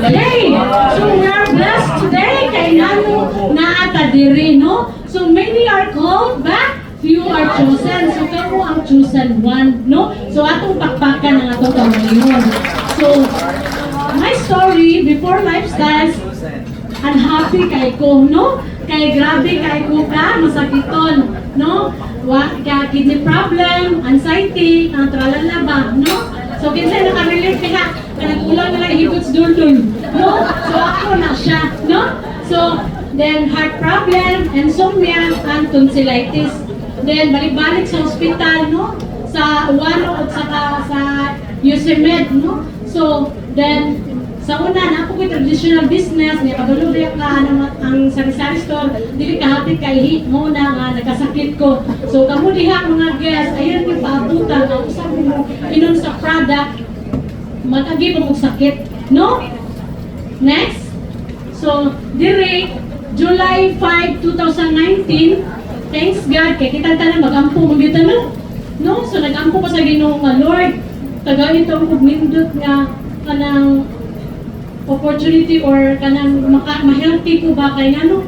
Hey! So we are blessed today kay nano naata diri, no? So many are called but few are chosen. So kamo ang chosen one, no? So atong pakpakan ang atong kamayon. So my story before lifestyles, unhappy kay ko, no? Kay grabe kay ko ka, masakiton, no? Kaya kidney problem, anxiety, ang tralala ba, no? So kinsa nakarelate kaya kanagkulang na lang higots dul-dul, no? So ako na siya, no? So then heart problem, insomnia, and tonsillitis. Then balik-balik sa ospital, no? Sa Uwano at sa UCMed, no? So then sa una, na ako traditional business, niya kabaluri ka ang sari-sari store, dili kahapit kay mo na nga nagkasakit ko. So kamo diha mga guests, ayan yung paabutan, ang usap mo inom sa product, matagi mo sakit, no? Next. So, dire, July 5, 2019, thanks God, kay kita tanan mag-ampo mo kita, no? So nag-ampo ko sa Ginoo nga Lord, tagay itong nindot nga kanang opportunity or kanang ma-healthy ko ba kay ano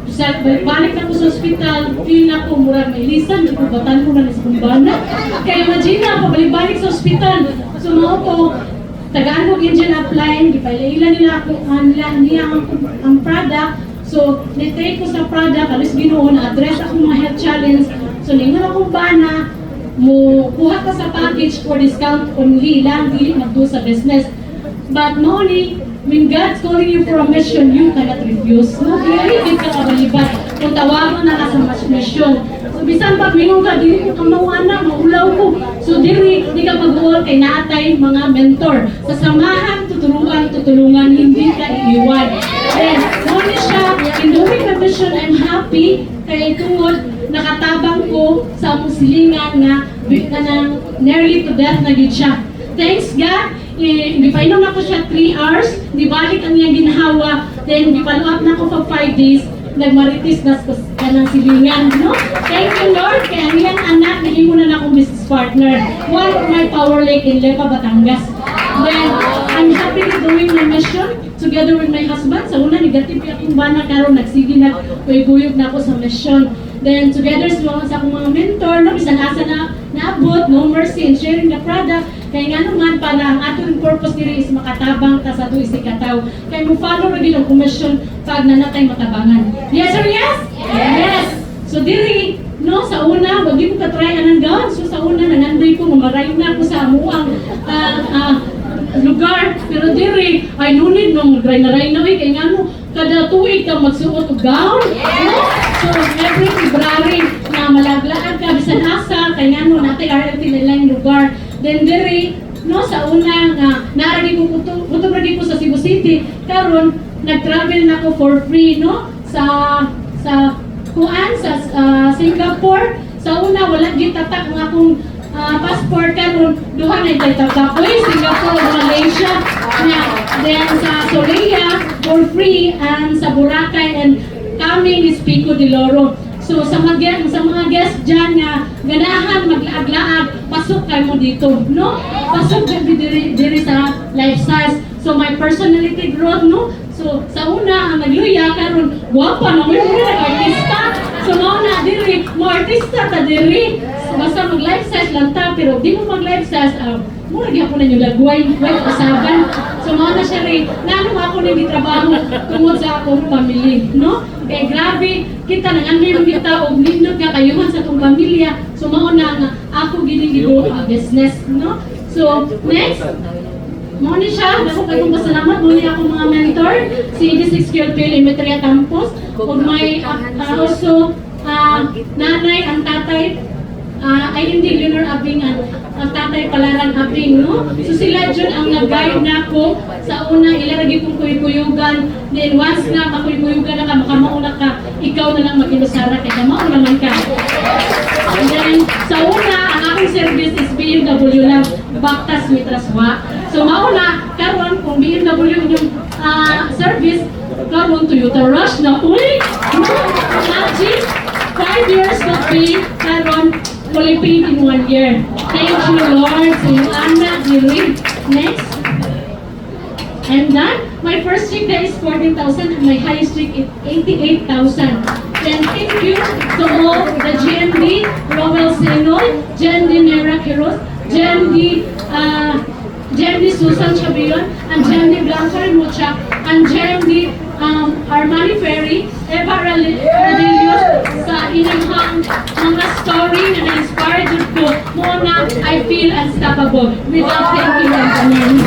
sa balik na ko sa ospital, feel na ko murag may lisan, ko batan ko na sa kumbana. Kaya imagine na pabalik-balik sa ospital. So mao ko tagaan ko engine upline, gipaila nila ako niya ang product. So nitry ko sa product, alis Ginoo na address ako mga health challenge. So ningon akong bana mo kuha ka sa package for discount only lang, dili magdo sa business. But Moni, when God's calling you for a mission, you cannot refuse. No, hindi ka kabalibat. Kung tawagan na ka sa mission. So, bisan pag minong ka, dili ko kamawana, maulaw ko. So, di ka mag-uol kay naatay mga mentor. Sa samahan, tutulungan, hindi ka iiwan. Then, Moni siya, in doing the mission, I'm happy kay tungod nakatabang ko sa musilingan nga nearly to death na gid siya. Thanks God, gipainom na ko siya 3 hours, di balik ang iyang ginhawa, then gipalo up na ko for 5 days, nagmaritis na ka ng silingan, no? Thank you Lord, kaya ang iyang anak, nahimo na akong business partner, one of my power lake in Lepa, Batangas. Then, I'm happy to doing my mission together with my husband. Sa una, negative akong bana, karon nagsige na, guyog na ako sa mission. Then, together sa akong mga mentor, no, bisan asa na naabot, no mercy in sharing the product. Kaya nga naman para ang atong purpose diri is makatabang ta sa tuig sikataw. Kaya mo follow ra gid ang commission pag nanatay matabangan. Yes or yes? Yes. So diri no sa una wag gyud ko ka-try anang gawon. So sa una nanandoy ko mamarayon na ako sa amuang lugar, pero diri ay nunid mong ray na kay nga mo kada tuig ka magsuot og gown. No? So every February na malaglaan ka bisan asa kay nga mo natay RLT nilang lugar. Then diri no sa una nga naaragi ko kuto ko sa Cebu City karon nag-travel na ko for free no sa Singapore. Sa una wala gid tatak ang akong passport karon duha na tatak Singapore, Malaysia na then sa Soria for free and sa Boracay and coming is Pico de Loro. So sa mga guest dyan nga ganahan maglaag-laag, pasok kayo mo dito, no? Pasok diri sa lifestyles. So my personality growth, no? So sa una ang nagluya karon guwapa na mo artista. So mao na diri, mo artista ta diri. Basta mag-life size lang ta, pero di mo mag-life size, mura di ako na yung lagway, usaban. So mao na siya rin, nanong ako na trabaho tungod sa akong family, no? Kaya grabe, kita nanganghirong kita o nindot ka kayuhan sa itong pamilya. So mao na nga, ako ginigido business, no? So, next, mao ni siya, ako kayong pasalamat, mao ni ako mga mentor, si 86 QLP Elementary Campus, o may also, nanay, ang tatay, ay hindi Leonor Abing ang tatay Palaran Abing, no? So sila dyan ang nag-guide na ako sa una, ilaragi kong kuyugan, then once na makuyugan na ka, makamauna ka, ikaw na lang mag-ilusara, kaya mao naman ka. And then, sa una, ang aking service is BMW lang, Bactas Mitraswa. So mauna, karon kung BMW yung service, karon Toyota Rush na, uy! Imagine, 5 years na pay, karon, fully paid in 1 year. Thank you, Lord. So yung anak ni Rick. Next. And then, my first check there is 14,000 and my highest check is 88,000. Then thank you to all the GMD, Rowell Senoy, GMD Nera Quiroz, GMD Susan Chabion, and GMD Blanca Rimucha, and GMD Armani Ferry, Eva Radilios, sa inyong mga story na na-inspire ko, muna I feel unstoppable without thinking of the name.